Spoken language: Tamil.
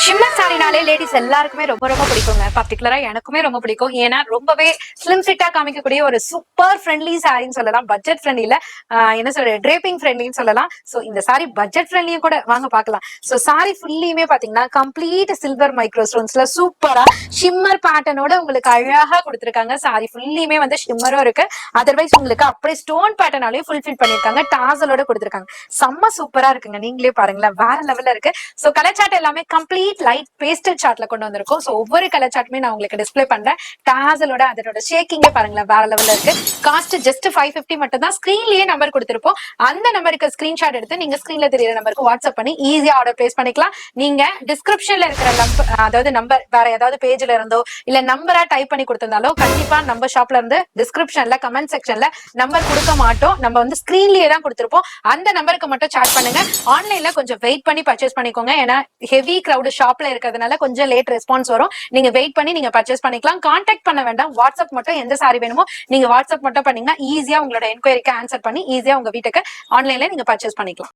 ஷிம்மர் சாரினாலே லேடிஸ் எல்லாருக்குமே ரொம்ப ரொம்ப பிடிக்குங்க. பர்டிகுலரா எனக்குமே ரொம்ப பிடிக்கும். ஏன்னா ரொம்பவே ஸ்லிம் ஃபிட்டா காமிக்கக்கூடிய ஒரு சூப்பர் ஃப்ரெண்ட்லி சாரின்னு சொல்லலாம். பட்ஜெட் ஃப்ரெண்ட்லில என்ன சொல்ற டிரேப்பிங் ஃப்ரெண்ட்லின்னு சொல்லலாம். சோ இந்த சாரி பட்ஜெட் ஃப்ரெண்ட்லியும் கூட வாங்க பார்க்கலாம். சோ சாரி ஃபுல்லியுமே பாத்தீங்கன்னா கம்ப்ளீட் சில்வர் மைக்ரோ ஸ்டோன்ஸ்ல சூப்பரா ஷிம்மர் பேட்டர்னோட உங்களுக்கு அழகா கொடுத்திருக்காங்க. சாரி ஃபுல்லியுமே வந்து ஷிம்மரும் இருக்கு. அதர்வைஸ் உங்களுக்கு அப்படியே ஸ்டோன் பேட்டர்னாலையும் ஃபுல்ஃபில் பண்ணிருக்காங்க. டாசலோட கொடுத்திருக்காங்க. செம்ம சூப்பரா இருக்குங்க. நீங்களே பாருங்களேன், வேற லெவல்ல இருக்கு. சோ கலர் சார்ட் எல்லாமே கம்ப்ளீட் லைட் பேஸ்டல் சார்ட்ல கொண்டு வந்திருக்கோம். சோ ஒவ்வொரு கலர் சார்ட்டுமே நான் உங்களுக்கு டிஸ்ப்ளே பண்றேன். டாசலோட அதோட ஷேக்கிங்கே பாருங்களேன், வேற லெவல்ல இருக்கு. காஸ்ட் ஜஸ்ட் 550 மட்டும் தான். ஸ்கிரீன்லயே நம்பர் கொடுத்திருப்போம். அந்த நம்பருக்கு ஸ்கிரீன்ஷாட் எடுத்து நீங்க ஸ்கிரீன்ல தெரியற நம்பருக்கு வாட்ஸ்அப் பண்ணி ஈஸியா ஆர்டர் பிளேஸ் பண்ணிக்கலாம். நீங்க டிஸ்கிரிப்ஷன்ல இருக்கிற அதாவது நம்பர் வேற ஏதாவது பேஜ்ல இருந்தோ இல்ல நம்பரா டைப் பண்ணி கொடுத்திருந்தாலோ கண்டிப்பா நம்ம ஷாப்ல இருந்து டிஸ்கிரிப்ஷன்ல கமெண்ட் செக்ஷன்ல நம்பர் கொடுக்க மாட்டோம். நம்ம வந்து ஸ்கிரீன்லயே தான் கொடுத்திருப்போம். அந்த நம்பருக்கு மட்டும் சாட் பண்ணுங்க. ஆன்லைன்ல கொஞ்சம் வெயிட் பண்ணி பர்ச்சேஸ் பண்ணிக்கோங்க. ஏன்னா ஹெவி கிரௌட் ஷாப்ல இருக்கிறதுனால கொஞ்சம் லேட் ரெஸ்பான்ஸ் வரும். நீங்க வெயிட் பண்ணி நீங்க பர்ச்சேஸ் பண்ணிக்கலாம். கான்டாக்ட் பண்ண வேண்டாம். வாட்ஸ்அப் மட்டும் எந்த சாரி வேணுமோ நீங்க வாட்ஸ்அப் மட்டும் பண்ணீங்கன்னா ஈஸியா உங்களோட என்கொயரிக்கு ஆன்சர் பண்ணி ஈஸியா உங்க வீட்டுக்கு ஆன்லைன்ல நீங்க பர்ச்சேஸ் பண்ணிக்கலாம்.